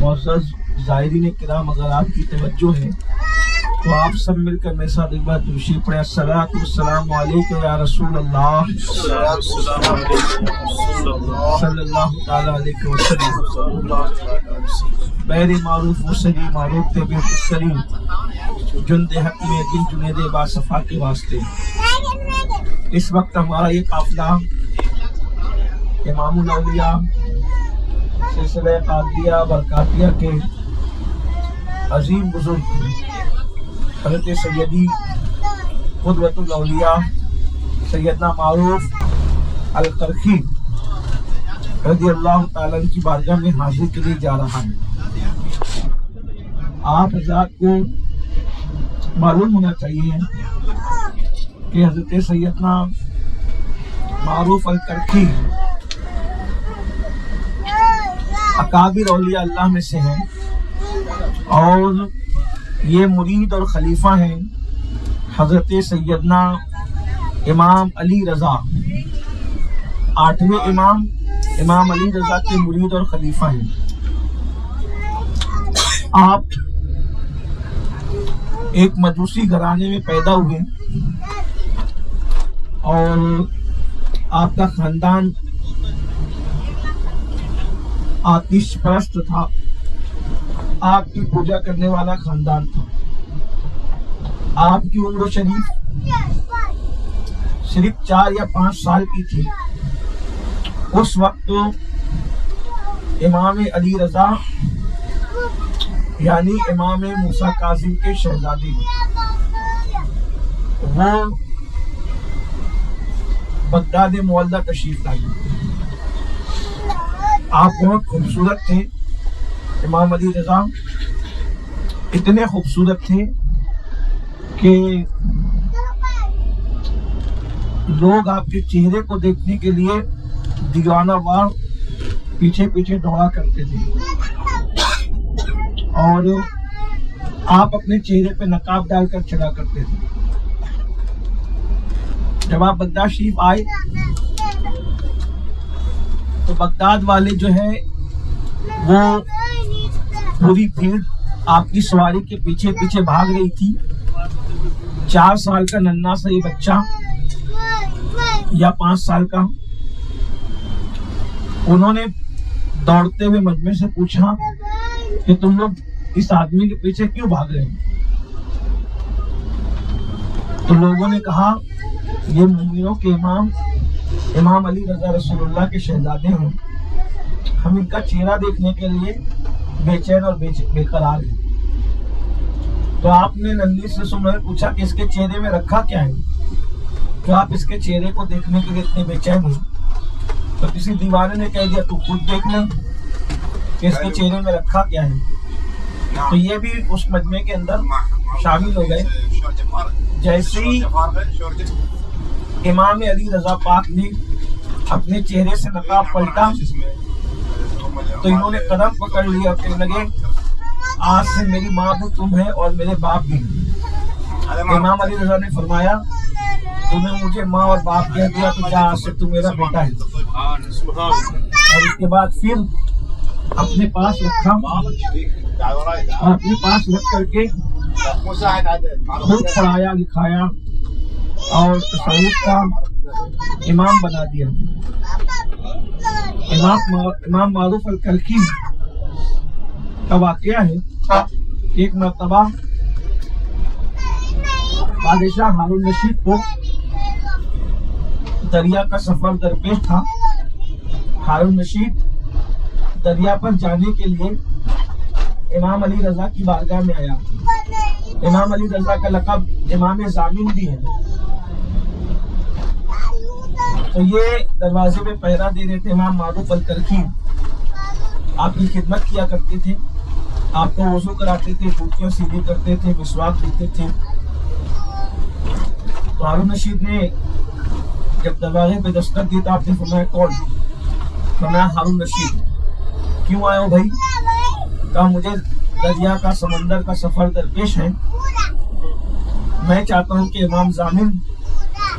معزز زائرین کرام، اگر آپ کی توجہ ہے تو آپ سب مل کر میرے ساتھ ایک بار درود پڑھیں۔ الصلاۃ والسلام علیک یا رسول اللہ صلی اللہ تعالی علیہ وسلم۔ بیر معروف و سری معروف کے بے سری جند حق میں دل جنید با صفا کے واسطے۔ اس وقت ہمارا یہ قافلہ امام الاولیاء سلسلہ قادریہ برکاتیہ کے عظیم بزرگ حضرت سیدی قدوۃ الاولیاء سیدنا معروف الکرخی رضی اللہ تعالیٰ عنہ کی بارگاہ میں حاضر کے لیے جا رہا ہے۔ آپ حضرات کو معلوم ہونا چاہیے کہ حضرت سیدنا معروف الکرخی اکابر اولیاء اللہ میں سے ہیں، اور یہ مرید اور خلیفہ ہیں حضرت سیدنا امام علی رضا، 8ویں امام علی رضا کے مرید اور خلیفہ ہیں۔ آپ ایک مجوسی گھرانے میں پیدا ہوئے اور آپ کا خاندان آتش پرست تھا، آپ کی پوجا کرنے والا خاندان تھا۔ آپ کی عمر صرف 4 یا 5 سال کی تھی۔ اس وقت امام علی رضا یعنی امام موسیٰ کاظم کے شہزادے وہ بغداد مولدہ تشریف لائی۔ آپ بہت خوبصورت تھے۔ امام علی رضا اتنے خوبصورت تھے کہ لوگ آپ کے چہرے کو دیکھنے کے لیے دیوانہ وار پیچھے پیچھے دوڑا کرتے تھے، اور آپ اپنے چہرے پہ نقاب ڈال کر چلا کرتے تھے۔ جب آپ بغداد شریف آئے تو بغداد والے جو ہے وہ پوری بھیڑ آپ کی سواری کے پیچھے پیچھے بھاگ رہی تھی۔ 4 سال کا ننھا سا یہ بچہ یا 5 سال کا، انہوں نے دوڑتے ہوئے مجمع سے پوچھا کہ تم لوگ اس آدمی کے پیچھے کیوں بھاگ رہے ہیں؟ تو لوگوں نے کہا یہ مومنوں کے امام علی رضا رسول اللہ کے شہزادے ہیں، ہم ان کا چہرہ دیکھنے کے لیے بے چین اور بے قرار ہیں۔ تو آپ نے ننھی سے سن پوچھا کہ اس کے چہرے میں رکھا کیا ہے؟ تو آپ اس کے چہرے کو دیکھنے کے لیے اتنے بے چین ہیں؟ تو کسی دیوانے نے کہہ دیا تو خود دیکھ لیں کہ اس کے چہرے میں رکھا کیا ہے۔ تو یہ بھی اس مجمع کے اندر شامل ہو گئے۔ جیسے ہی امام علی رضا پاک نے اپنے چہرے سے نقاب پلٹا تو انہوں نے قدم پکڑ لیا اور کہنے لگے آج سے میری ماں بھی تم ہے اور میرے باپ بھی۔ امام علی رضا نے فرمایا تمہیں مجھے ماں اور باپ کہہ دیا تو کیا آج سے تم میرا بیٹا ہے۔ اور اس کے بعد پھر اپنے پاس رکھا اور اپنے پاس رکھ کر کے خود پڑھایا لکھایا اور تصوف کا امام بنا دیا۔ امام معروف الکرخی کا واقعہ ہے کہ ایک مرتبہ بادشاہ ہارون رشید کو دریا کا سفر درپیش تھا۔ ہارون رشید دریا پر جانے کے لیے امام علی رضا کی بارگاہ میں آیا۔ امام علی رضا کا لقب امام ضامن بھی ہے۔ تو یہ دروازے پہ پہرا دے رہے تھے امام معروف الکرخی، آپ کی خدمت کیا کرتے تھے، آپ کو وضو کراتے تھے، جوتیاں سیدھی کرتے تھے، مسواک دیتے تھے۔ تو ہارون رشید نے جب دروازے پہ دستک دی تو آپ نے فرمایا کون؟ فرمایا ہارون رشید۔ کیوں آئے ہو بھائی؟ کہا مجھے دریا کا سمندر کا سفر درپیش ہے، میں چاہتا ہوں کہ امام ضامن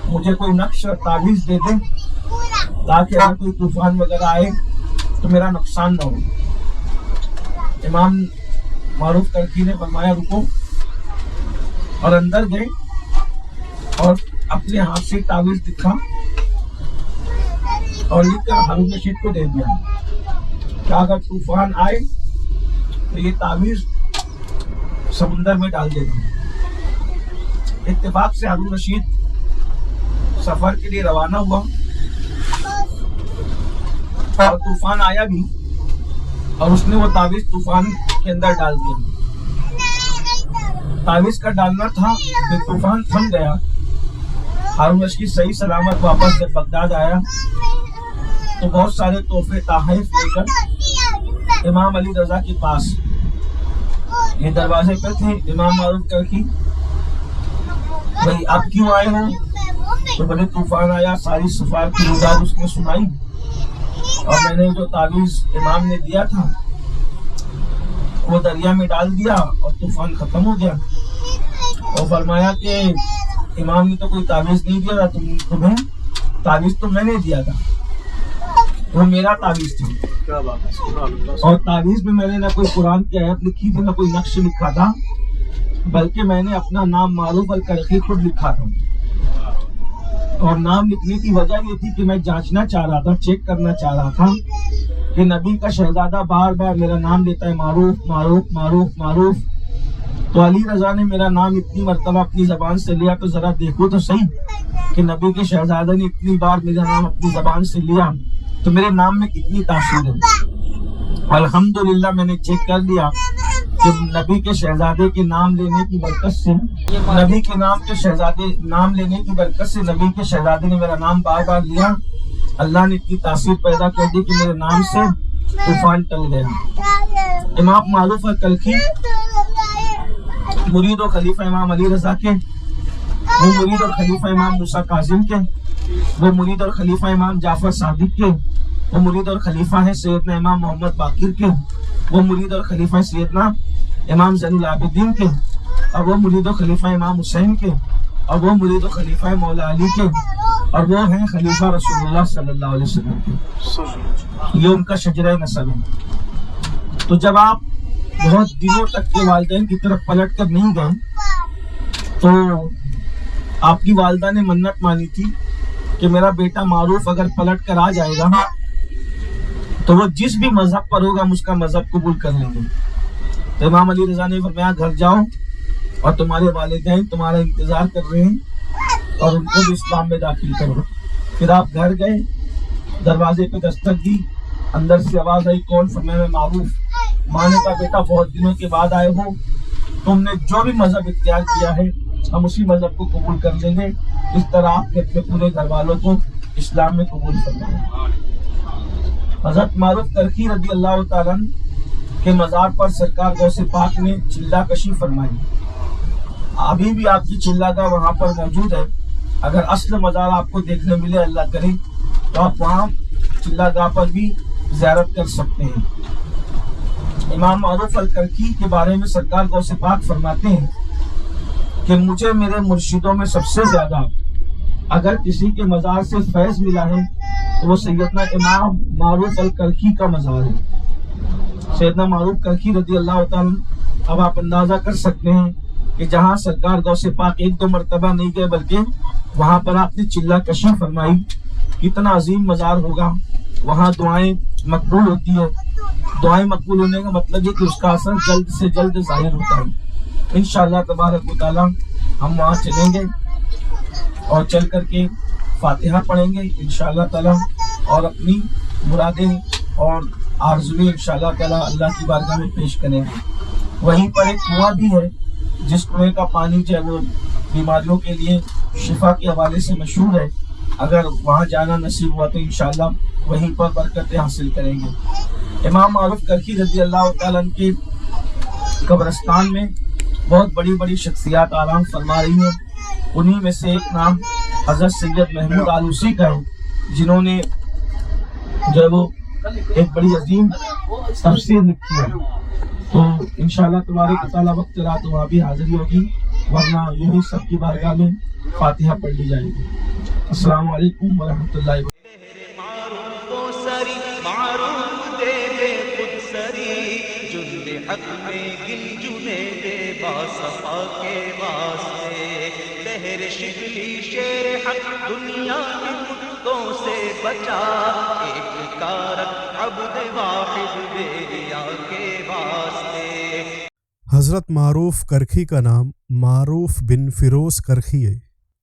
مجھے کوئی نقش اور تعویذ دے دیں تاکہ اگر کوئی طوفان وغیرہ آئے تو میرا نقصان نہ ہو۔ امام معروف کرکی نے فرمایا رکو، اور اندر گئے اور اپنے ہاتھ سے تعویذ لکھا اور لکھ کر ہارون رشید کو دے دیا کہ اگر طوفان آئے تو یہ تعویذ سمندر میں ڈال دے گا۔ اتفاق سے ہارون رشید سفر کے لیے روانہ ہوا اور طوفان آیا بھی، اور اس نے وہ تعویذ طوفان کے اندر ڈال دیا۔ تعویذ کا ڈالنا تھا کہ طوفان تھم گیا۔ ہارون رشید صحیح سلامت واپس جب بغداد آیا تو بہت سارے تحفے تحائف لے کر امام علی رضا کے پاس، یہ دروازے پہ تھے امام معروف کرکی، بھائی آپ کیوں آئے ہو؟ تو بڑے طوفان آیا، ساری سفارت کی گزار اس نے سنائی، اور میں نے جو تعویذ امام نے دیا تھا وہ دریا میں ڈال دیا اور طوفان ختم ہو گیا۔ اور فرمایا کہ امام نے تو کوئی تعویذ نہیں دیا تھا، تمہیں تعویذ تو میں نے دیا تھا، وہ میرا تعویذ تھا، اور تعویذ میں نے نہ کوئی قرآن کی آیت لکھی تھی نہ کوئی نقش لکھا تھا، بلکہ میں نے اپنا نام معروف الکرخی خود لکھا تھا۔ اور نام لکھنے کی وجہ یہ تھی کہ میں جانچنا چاہ رہا تھا، چیک کرنا چاہ رہا تھا کہ نبی کا شہزادہ بار بار میرا نام لیتا ہے معروف معروف معروف معروف، تو علی رضا نے میرا نام اتنی مرتبہ اپنی زبان سے لیا، تو ذرا دیکھو تو صحیح کہ نبی کے شہزادے نے اتنی بار میرا نام اپنی زبان سے لیا تو میرے نام میں کتنی تاثیر ہے۔ الحمدللہ میں نے چیک کر لیا کہ نبی کے شہزادے کے نام لینے کی برکت سے، نبی کے نام لینے کی برکت سے نبی کے شہزادے نے میرا نام بار بار لیا، اللہ نے اتنی تاثیر پیدا کر دی کہ میرے نام سے طوفان ٹل گیا۔ امام معروف الکرخی مرید و خلیفہ امام علی رضا کے، وہ مرید اور خلیفہ امام موسیٰ کاظم کے، وہ مرید اور خلیفہ امام جعفر صادق کے، وہ مرید اور خلیفہ ہیں سیدنا امام محمد باقر کے، وہ مرید اور خلیفہ سیدنا امام زین العابدین کے، اور وہ مرید و خلیفہ امام حسین کے، اور وہ مرید و خلیفہ مولا علی کے، اور وہ ہیں خلیفہ رسول اللہ صلی اللہ علیہ وسلم کے۔ یہ ان کا شجرہ نسب ہے۔ تو جب آپ بہت دنوں تک کے والدین کی طرف پلٹ کر نہیں گئے تو آپ کی والدہ نے منت مانی تھی کہ میرا بیٹا معروف اگر پلٹ کر آ جائے گا تو وہ جس بھی مذہب پر ہوگا ہم اس کا مذہب قبول کر لیں گے۔ تو امام علی رضا نے فرمایا گھر جاؤ اور تمہارے والدین تمہارا انتظار کر رہے ہیں اور ان کو بھی اسلام میں داخل کرو۔ پھر آپ گھر گئے، دروازے پہ دستک دی، اندر سے آواز آئی کون؟ فرمایا میں معروف۔ ماں نے کہا بیٹا بہت دنوں کے بعد آئے ہو، تم نے جو بھی مذہب اختیار کیا ہے ہم اسی مذہب کو قبول کر لیں گے، اس طرح آپ نے اپنے پورے گھر والوں کو اسلام میں قبول فرمایا۔ حضرت معروف کرکی رضی اللہ تعالیٰ کے مزار پر سرکار غوث پاک نے چلہ کشی فرمائی۔ ابھی بھی آپ کی چلہ گاہ وہاں پر موجود ہے، اگر اصل مزار آپ کو دیکھنے ملے اللہ کرے تو آپ وہاں چلہ گاہ پر بھی زیارت کر سکتے ہیں۔ امام معروف الکرکی کے بارے میں سرکار غوث پاک فرماتے ہیں کہ مجھے میرے مرشدوں میں سب سے زیادہ اگر کسی کے مزار سے فیض ملا ہے تو وہ سیدنا امام معروف الکرکی کا مزار ہے۔ سیدنا معروف کرکی رضی اللہ تعالیٰ، اب آپ اندازہ کر سکتے ہیں کہ جہاں سرکار غوث پاک ایک دو مرتبہ نہیں گئے بلکہ وہاں پر آپ نے چلہ کشی فرمائی، کتنا عظیم مزار ہوگا۔ وہاں دعائیں مقبول ہوتی ہیں، دعائیں مقبول ہونے کا مطلب یہ کہ اس کا اثر جلد سے جلد ظاہر ہوتا ہے۔ انشاءاللہ تبارک و تعالیٰ ہم وہاں چلیں گے اور چل کر کے فاتحہ پڑھیں گے انشاءاللہ تعالیٰ، اور اپنی مرادیں اور آرزویں انشاءاللہ تعالیٰ اللہ کی بارگاہ میں پیش کریں گے۔ وہیں پر ایک کنواں بھی ہے جس کنویں کا پانی جو ہے وہ بیماریوں کے لیے شفا کے حوالے سے مشہور ہے، اگر وہاں جانا نصیب ہوا تو انشاءاللہ وہیں پر برکتیں حاصل کریں گے۔ امام معروف کرکی رضی اللہ تعالیٰ کے قبرستان میں بہت بڑی بڑی شخصیات آرام فرما رہی ہیں، انہی میں سے ایک نام حضرت سید محمود آلوسی کا ہے، جنہوں نے جو ہے وہ ایک بڑی عظیم تفسیر لکھی ہے۔ تو انشاءاللہ تبارک تعالیٰ وقت رہا تو وہاں بھی حاضری ہوگی، ورنہ یہی سب کی بارگاہ میں فاتحہ پڑھ لی جائے گی۔ السلام علیکم ورحمۃ اللہ وبرکاتہ۔ حق میں گنجنے دے باصفا کے واسطے، دہر شبلی شیر حق دنیا کے کتوں سے بچا، ایک کارک عبد واحد بیریا کے واسطے۔ حضرت معروف کرکھی کا نام معروف بن فیروز کرکھی ہے۔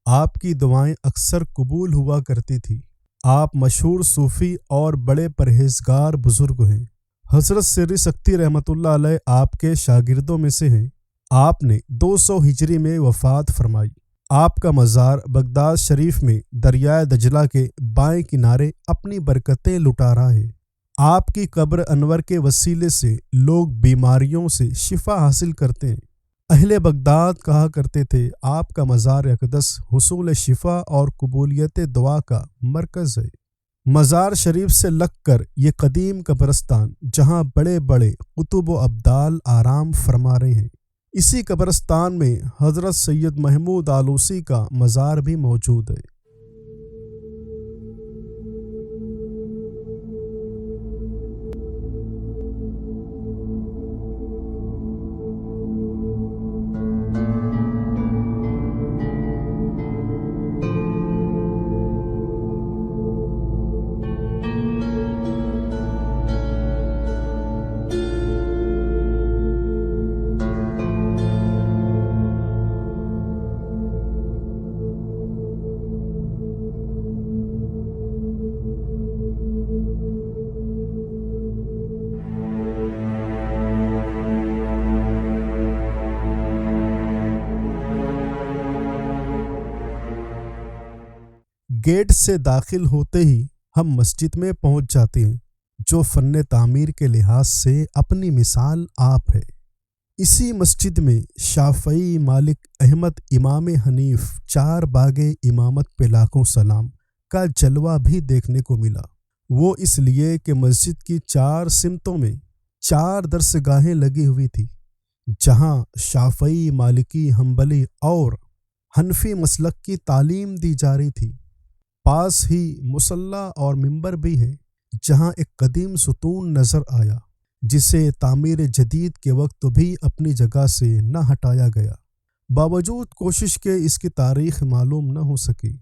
آپ کی دعائیں اکثر قبول ہوا کرتی تھی۔ آپ مشہور صوفی اور بڑے پرہیزگار بزرگ ہیں۔ حضرت سری سکتی رحمۃ اللہ علیہ آپ کے شاگردوں میں سے ہیں۔ آپ نے 200 ہجری میں وفات فرمائی۔ آپ کا مزار بغداد شریف میں دریائے دجلہ کے بائیں کنارے اپنی برکتیں لٹا رہا ہے۔ آپ کی قبر انور کے وسیلے سے لوگ بیماریوں سے شفا حاصل کرتے ہیں۔ اہل بغداد کہا کرتے تھے آپ کا مزار اقدس حصول شفا اور قبولیت دعا کا مرکز ہے۔ مزار شریف سے لگ کر یہ قدیم قبرستان جہاں بڑے بڑے قطب و ابدال آرام فرما رہے ہیں، اسی قبرستان میں حضرت سید محمود آلوسی کا مزار بھی موجود ہے۔ گیٹ سے داخل ہوتے ہی ہم مسجد میں پہنچ جاتے ہیں، جو فن تعمیر کے لحاظ سے اپنی مثال آپ ہے۔ اسی مسجد میں شافعی، مالک، احمد، امام حنیف 4 باغ امامت پہ لاکھوں سلام کا جلوہ بھی دیکھنے کو ملا۔ وہ اس لیے کہ مسجد کی 4 سمتوں میں 4 درسگاہیں لگی ہوئی تھی، جہاں شافعی، مالکی، حنبلی اور حنفی مسلک کی تعلیم دی جا رہی تھی۔ پاس ہی مصلی اور منبر بھی ہے، جہاں ایک قدیم ستون نظر آیا، جسے تعمیر جدید کے وقت بھی اپنی جگہ سے نہ ہٹایا گیا، باوجود کوشش کے اس کی تاریخ معلوم نہ ہو سکی۔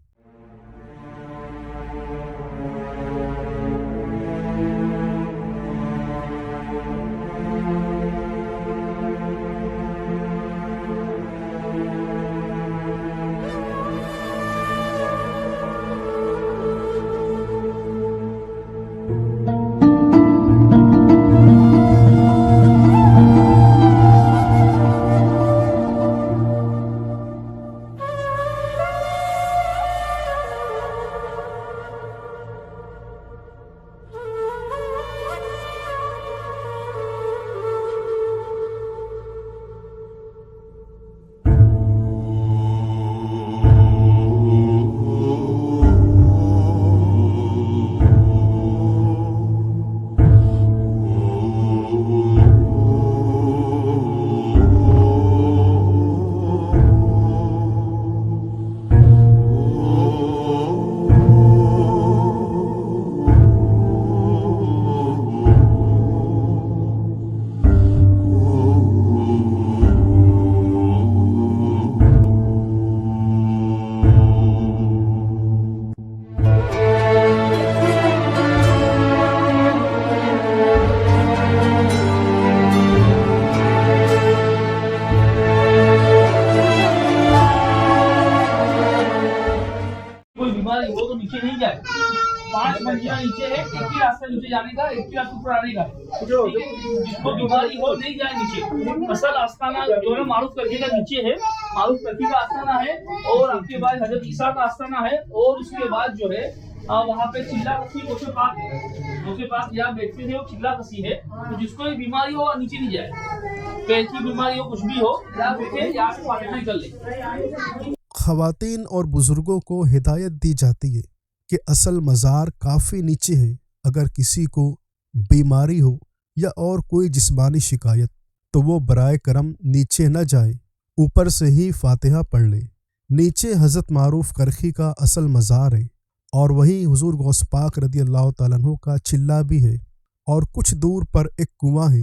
نیچے ہے، ایک ہی راستہ نیچے جانے کا، ایک ہی راستہ اوپر آنے کا، جس کو بیماری ہو نہیں جائے نیچے۔ اصل آستانہ جو ہے معروف کرکھی کا نیچے ہے، معروف کرکھی کا آستانہ ہے، اور آپ کے بعد حضرت عیسیٰ کا آستانہ ہے، اور اس کے بعد جو ہے وہاں پہ چلا کسی کے پاس جہاں بیٹھتے تھے وہ چلا کسی ہے، تو جس کو بھی بیماری ہو نیچے نہیں جائے، پیٹ کی بیماری ہو کچھ بھی ہو یہاں بیٹھے، یہاں سے فاتحہ نکل لے۔ خواتین اور بزرگوں کو ہدایت دی جاتی ہے کہ اصل مزار کافی نیچے ہے، اگر کسی کو بیماری ہو یا اور کوئی جسمانی شکایت تو وہ برائے کرم نیچے نہ جائے، اوپر سے ہی فاتحہ پڑھ لے۔ نیچے حضرت معروف کرکھی کا اصل مزار ہے، اور وہیں حضور غوث پاک رضی اللہ تعالیٰ عنہ کا چلہ بھی ہے، اور کچھ دور پر ایک کنواں ہے